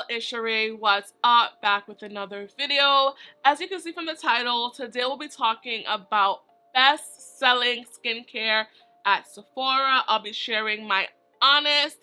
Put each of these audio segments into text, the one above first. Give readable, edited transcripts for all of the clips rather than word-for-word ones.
y'all, it's SheRea. What's up? Back with another video. As you can see from the title, today we'll be talking about best-selling skincare at Sephora. I'll be sharing my honest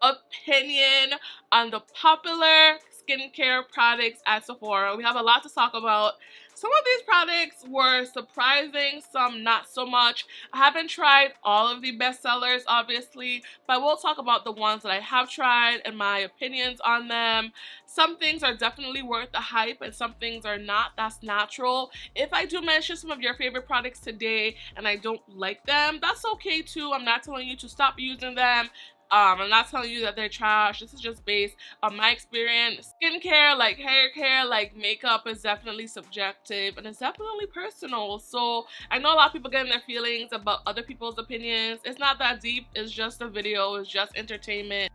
opinion on the popular skincare products at Sephora. We have a lot to talk about. Some of these products were surprising, some not so much. I haven't tried all of the best sellers, obviously, but I will talk about the ones that I have tried and my opinions on them. Some things are definitely worth the hype and some things are not. That's natural. If I do mention some of your favorite products today and I don't like them, that's okay too. I'm not telling you to stop using them. I'm not telling you that they're trash. This is just based on my experience. Skincare, like hair care, like makeup, is definitely subjective and it's definitely personal. So I know a lot of people get in their feelings about other people's opinions. It's not that deep. It's just a video. It's just entertainment.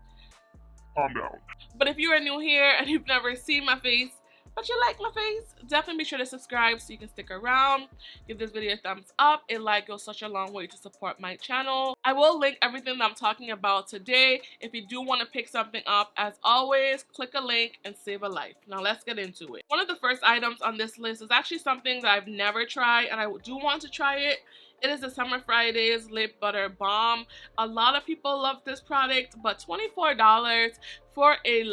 Calm down. But if you are new here and you've never seen my face, but you like my face, definitely be sure to subscribe so you can stick around. Give this video a thumbs up. A like goes such a long way to support my channel. I will link everything that I'm talking about today. If you do want to pick something up, as always, click a link and save a life. Now let's get into it. One of the first items on this list is actually something that I've never tried and I do want to try it. It is the Summer Fridays Lip Butter Balm. A lot of people love this product, but $24 for a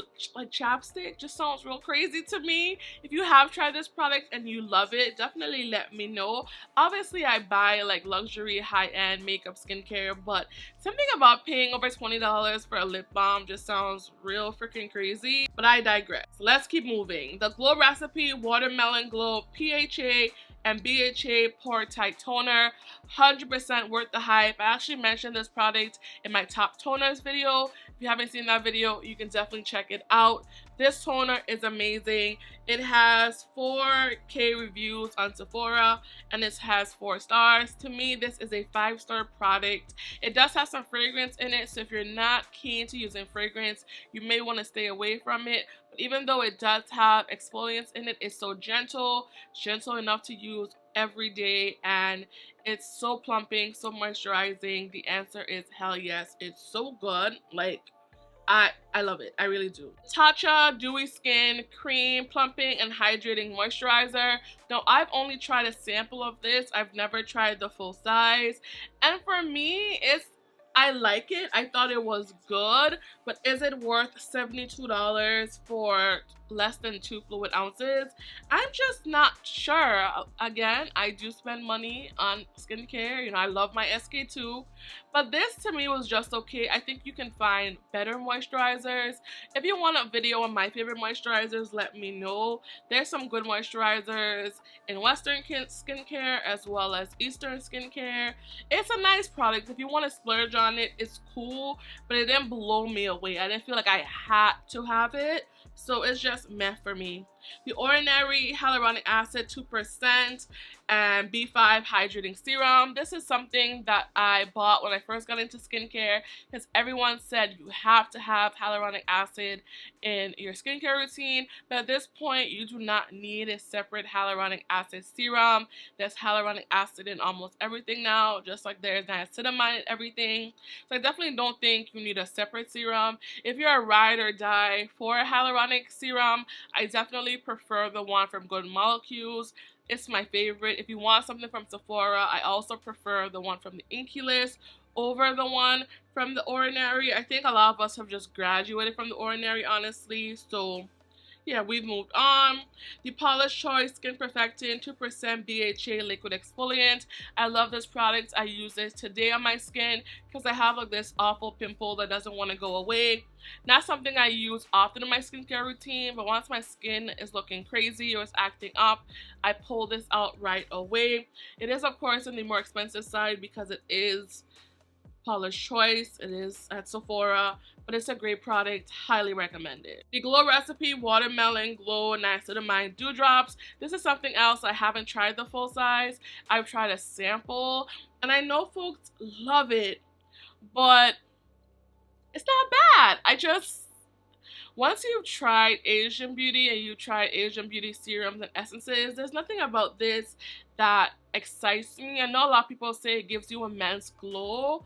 chapstick just sounds real crazy to me. If you have tried this product and you love it, definitely let me know. Obviously, I buy like luxury high-end makeup skincare, but something about paying over $20 for a lip balm just sounds real freaking crazy. But I digress. Let's keep moving. The Glow Recipe Watermelon Glow PHA and BHA Pore Tight Toner, 100% worth the hype. I actually mentioned this product in my top toners video. If you haven't seen that video, you can definitely check it out. This toner is amazing. It has 4K reviews on Sephora and it has 4 stars. To me, this is a 5-star product. It does have some fragrance in it, so if you're not keen to using fragrance, you may want to stay away from it. But even though it does have exfoliants in it, it's so gentle enough to use every day, and it's so plumping, so moisturizing. The answer is hell yes. It's so good. Like, I love it. I really do. Tatcha Dewy Skin Cream Plumping and Hydrating Moisturizer. Now, I've only tried a sample of this. I've never tried the full size. And for me, I like it. I thought it was good, but is it worth $72 for less than 2 fluid ounces? I'm just not sure. Again, I do spend money on skincare. You know, I love my SK2, but this to me was just okay. I think you can find better moisturizers. If you want a video on my favorite moisturizers, let me know. There's some good moisturizers in Western skincare as well as Eastern skincare. It's a nice product. If you want to splurge on it, it's cool, but it didn't blow me away. I didn't feel like I had to have it, so it's just meh for me. The Ordinary Hyaluronic Acid 2% and B5 Hydrating Serum. This is something that I bought when I first got into skincare because everyone said you have to have hyaluronic acid in your skincare routine. But at this point, you do not need a separate hyaluronic acid serum. There's hyaluronic acid in almost everything now, just like there's niacinamide in everything. So I definitely don't think you need a separate serum. If you're a ride or die for a hyaluronic serum, I definitely prefer the one from Good Molecules. It's my favorite. If you want something from Sephora, I also prefer the one from the Inky List over the one from the Ordinary. I think a lot of us have just graduated from the Ordinary, honestly, so yeah, we've moved on. The Paula's Choice Skin Perfecting 2% BHA Liquid Exfoliant. I love this product. I use it today on my skin because I have like this awful pimple that doesn't want to go away. Not something I use often in my skincare routine, but once my skin is looking crazy or is acting up, I pull this out right away. It is, of course, on the more expensive side because it is Paula's Choice. It is at Sephora, but it's a great product. Highly recommended. The Glow Recipe Watermelon Glow Niacinamide Dewdrops. This is something else. I haven't tried the full size. I've tried a sample, and I know folks love it, but it's not bad. Once you've tried Asian Beauty and you've tried Asian Beauty serums and essences, there's nothing about this that excites me. I know a lot of people say it gives you immense glow.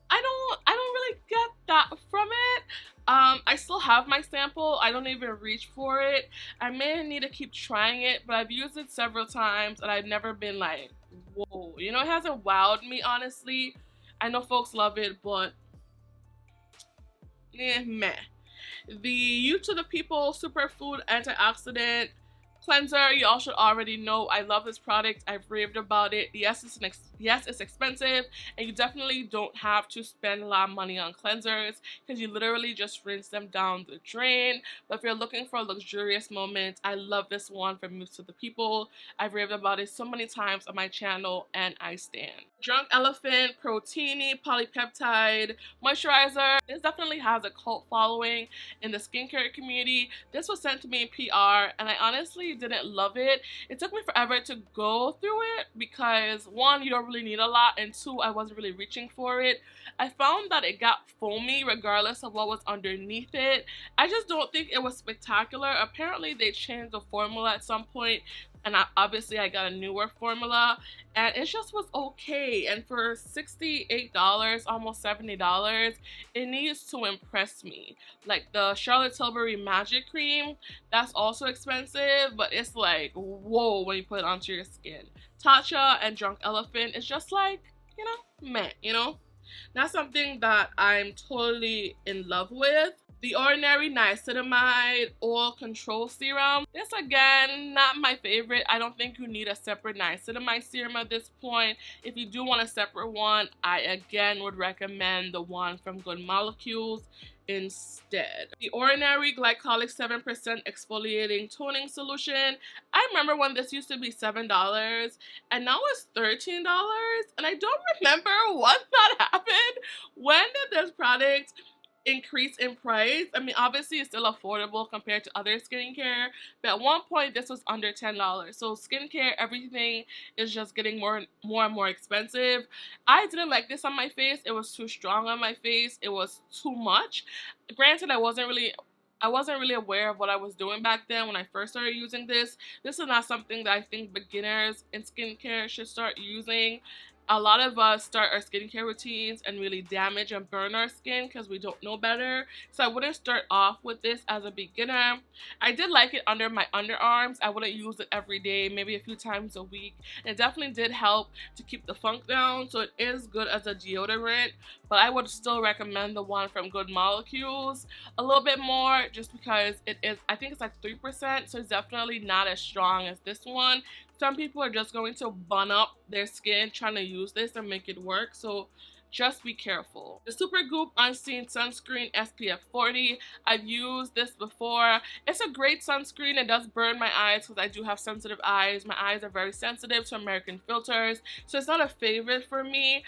I don't really really get that from it. I still have my sample. I don't even reach for it. I may need to keep trying it, but I've used it several times and I've never been like, whoa. You know, it hasn't wowed me, honestly. I know folks love it, but meh. The Youth to the People Superfood Antioxidant Cleanser, you all should already know I love this product. I've raved about it. Yes, it's expensive, and you definitely don't have to spend a lot of money on cleansers because you literally just rinse them down the drain. But if you're looking for a luxurious moment, I love this one from Youth to the People. I've raved about it so many times on my channel, and I stand. Drunk Elephant Proteiny Polypeptide Moisturizer. This definitely has a cult following in the skincare community. This was sent to me in PR, and I honestly didn't love it. It took me forever to go through it because one, you don't really need a lot, and two, I wasn't really reaching for it. I found that it got foamy regardless of what was underneath it. I just don't think it was spectacular. Apparently they changed the formula at some point, and obviously I got a newer formula, and it just was okay. And for $68, almost $70, it needs to impress me. Like the Charlotte Tilbury Magic Cream, that's also expensive, but it's like, whoa, when you put it onto your skin. Tatcha and Drunk Elephant is just like, you know, meh, you know? Not something that I'm totally in love with. The Ordinary Niacinamide Oil Control Serum. This, again, not my favorite. I don't think you need a separate niacinamide serum at this point. If you do want a separate one, I, again, would recommend the one from Good Molecules instead. The Ordinary Glycolic 7% Exfoliating Toning Solution. I remember when this used to be $7 and now it's $13, and I don't remember what that happened. When did this product increase in price? I mean, obviously it's still affordable compared to other skincare, but at one point this was under $10. So skincare, everything is just getting more and more expensive. I didn't like this on my face. It was too strong on my face. It was too much. Granted, I wasn't really aware of what I was doing back then when I first started using this. This is not something that I think beginners in skincare should start using. A lot of us start our skincare routines and really damage and burn our skin because we don't know better. So I wouldn't start off with this as a beginner. I did like it under my underarms. I wouldn't use it every day, maybe a few times a week. It definitely did help to keep the funk down, so it is good as a deodorant, but I would still recommend the one from Good Molecules a little bit more just because it is, I think it's like 3%, so it's definitely not as strong as this one. Some people are just going to bun up their skin trying to use this and make it work, so just be careful. The Supergoop Unseen Sunscreen SPF 40. I've used this before. It's a great sunscreen. It does burn my eyes because I do have sensitive eyes. My eyes are very sensitive to American filters, so it's not a favorite for me.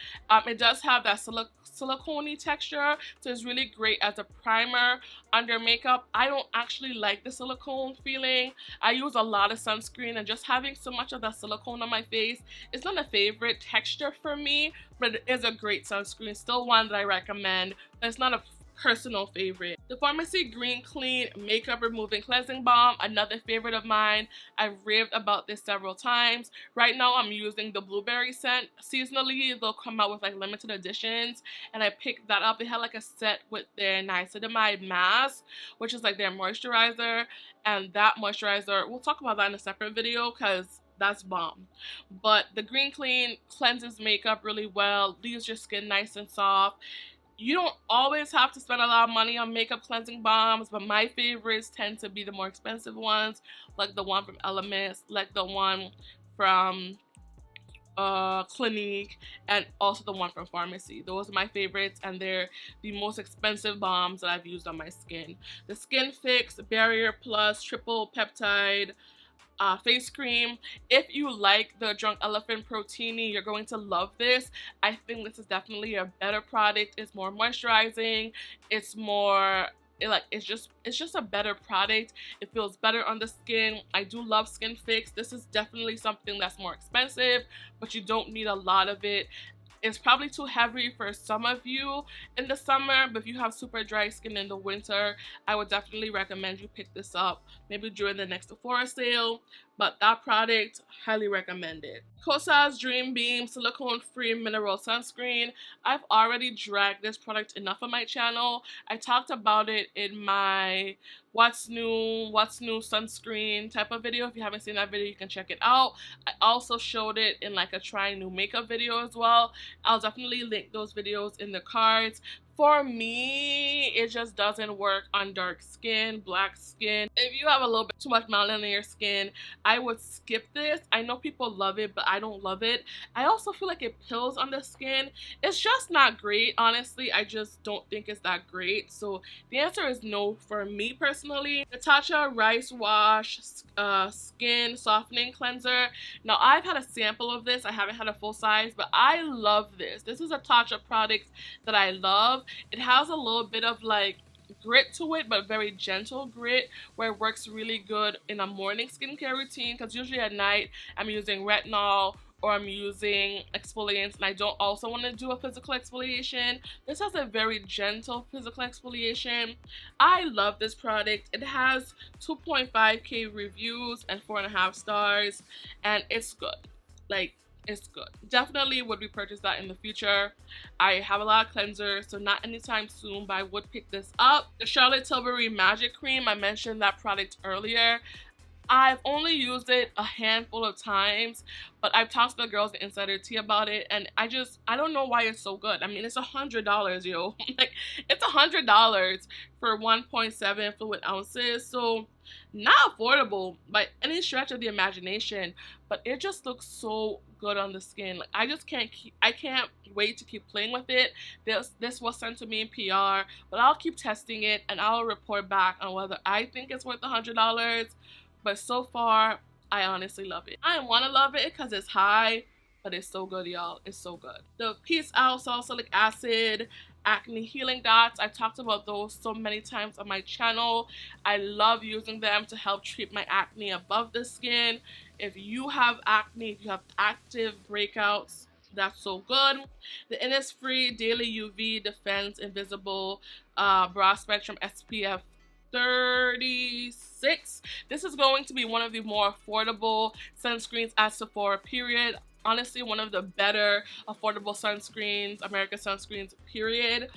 It does have that silicone-y texture, so it's really great as a primer under makeup. I don't actually like the silicone feeling. I use a lot of sunscreen, and just having so much of that silicone on my face, it's not a favorite texture for me, but it is a great sunscreen. Still one that I recommend, but it's not a personal favorite. The Farmacy Green Clean Makeup Removing Cleansing Balm, another favorite of mine. I've raved about this several times. Right now I'm using the blueberry scent. Seasonally they'll come out with like limited editions, and I picked that up. They had like a set with their niacinamide mask, which is like their moisturizer, and that moisturizer, we'll talk about that in a separate video because that's bomb. But the Green Clean cleanses makeup really well, leaves your skin nice and soft. You don't always have to spend a lot of money on makeup cleansing balms, but my favorites tend to be the more expensive ones, like the one from Elements, like the one from Clinique, and also the one from Farmacy. Those are my favorites, and they're the most expensive balms that I've used on my skin. The Skin Fix Barrier Plus Triple Peptide face cream. If you like the Drunk Elephant Proteiny, you're going to love this. I think this is definitely a better product. It's more moisturizing. It's more it's just a better product. It feels better on the skin. I do love Skin Fix. This is definitely something that's more expensive, but you don't need a lot of it. It's probably too heavy for some of you in the summer, but if you have super dry skin in the winter, I would definitely recommend you pick this up maybe during the next Sephora sale. but that product, highly recommended. Kosa's Dream Beam Silicone Free Mineral Sunscreen. I've already dragged this product enough on my channel. I talked about it in my what's new sunscreen type of video. If you haven't seen that video, you can check it out. I also showed it in like a try new makeup video as well. I'll definitely link those videos in the cards. For me, it just doesn't work on dark skin, black skin. If you have a little bit too much melanin in your skin, I would skip this. I know people love it, but I don't love it. I also feel like it pills on the skin. It's just not great, honestly. I just don't think it's that great. So the answer is no for me personally. Natasha Rice Wash Skin Softening Cleanser. Now, I've had a sample of this. I haven't had a full size, but I love this. This is a Tatcha product that I love. It has a little bit of like grit to it, but very gentle grit, where it works really good in a morning skincare routine, because usually at night I'm using retinol or I'm using exfoliants and I don't also want to do a physical exfoliation. This has a very gentle physical exfoliation. I love this product. It has 2.5k reviews and 4.5 stars, and it's good. Like, it's good. Definitely would repurchase that in the future. I have a lot of cleansers, so not anytime soon, but I would pick this up. The Charlotte Tilbury Magic Cream, I mentioned that product earlier. I've only used it a handful of times, but I've talked to the girls at Insider Tea about it, and I don't know why it's so good. I mean, it's $100, yo. Like, it's $100 for 1.7 fluid ounces, so not affordable by any stretch of the imagination, but it just looks so good on the skin. Like, I can't wait to keep playing with it. This was sent to me in PR, but I'll keep testing it and I'll report back on whether I think it's worth $100. But so far, I honestly love it. I want to love it because it's high, but it's so good, y'all. It's so good. The Peace Out Salicylic Acid Acne Healing Dots. I've talked about those so many times on my channel. I love using them to help treat my acne above the skin. If you have acne, if you have active breakouts, that's so good. The Innisfree Daily UV Defense Invisible Broad Spectrum SPF 36. This is going to be one of the more affordable sunscreens at Sephora, period. Honestly, one of the better affordable sunscreens, American sunscreens, period.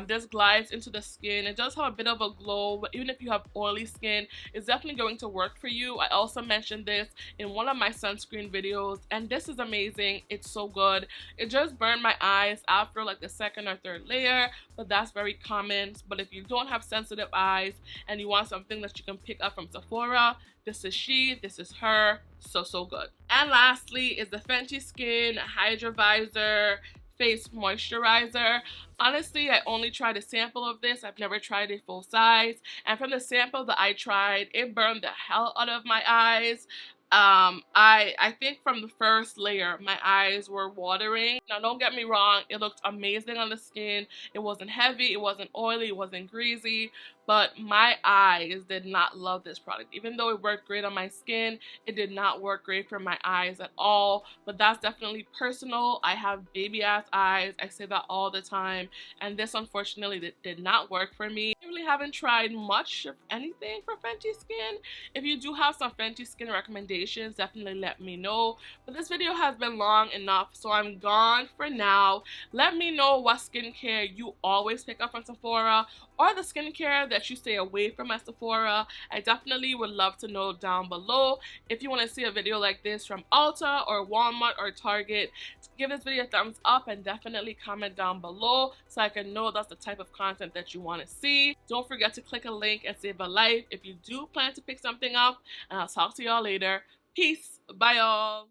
This glides into the skin. It does have a bit of a glow, but even if you have oily skin, it's definitely going to work for you. I also mentioned this in one of my sunscreen videos, and this is amazing. It's so good. It just burned my eyes after like the second or third layer, but that's very common. But if you don't have sensitive eyes and you want something that you can pick up from Sephora, this is this is her. So good. And lastly is the Fenty Skin Hydra Visor Face Moisturizer. Honestly, I only tried a sample of this. I've never tried a full size. And from the sample that I tried, it burned the hell out of my eyes. I think from the first layer, my eyes were watering. Now, don't get me wrong, it looked amazing on the skin. It wasn't heavy, it wasn't oily, it wasn't greasy, but my eyes did not love this product. Even though it worked great on my skin, it did not work great for my eyes at all. But that's definitely personal. I have baby ass eyes. I say that all the time, and this unfortunately did not work for me. I really haven't tried much of anything for Fenty Skin. If you do have some Fenty Skin recommendations, definitely let me know. But this video has been long enough, so I'm gone for now. Let me know what skincare you always pick up from Sephora, or the skincare that you stay away from at Sephora. I definitely would love to know down below. If you want to see a video like this from Ulta or Walmart or Target, give this video a thumbs up and definitely comment down below so I can know that's the type of content that you want to see. Don't forget to click a link and save a life if you do plan to pick something up, and I'll talk to y'all later. Peace. Bye, y'all.